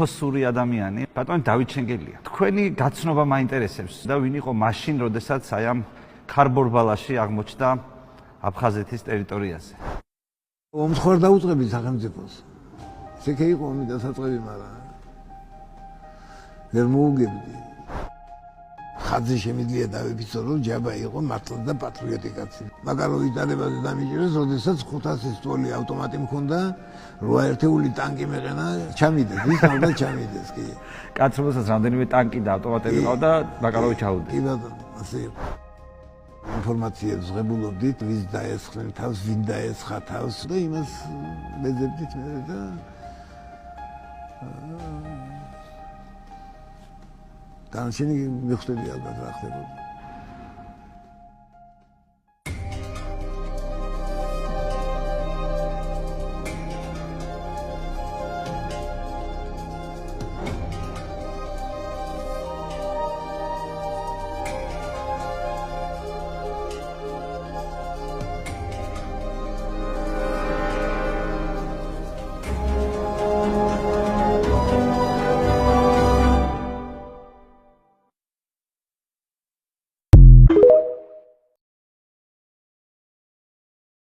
ეთოსური ადამიანი, ბატონი დავით შენგელია. თქვენი გაცნობა მაინტერესებს და ვინ იყო მაშინ, როდესაც აი ამ ქარბორბალაში აღმოჩნდა აფხაზეთის ტერიტორიაზე. ომხარ დაუწყები სახელმწიფოს. ისე იყო ომი დასაწყები, მაგრამ ვერ მოუგებდი. ხაზი შემიძლია დავიფიცო, რომ ჯაბა იყო მართლა და პატრიოტი კაცი. მაგრამ იტალებაზე დამიჭირეს, როდესაც 500 თვალი ავტომატი მქონდა, 8 ერთეული ტანკი მეყენა, ჩამიდეს, ის ალბა ჩამიდეს კი. კაც რომელსაც რამდენიმე ტანკი და ავტომატები ყავდა, ბაკალოვი ჩაუდგა. კი ბატონო, ასე იყო. ინფორმაციებს ღებულობდით, ვის დაესხნენ თავს, ვინ დაესხა თავს და იმას მეძებდით მე და განშენი მიხვდები ალბათ რა ხდებოდა.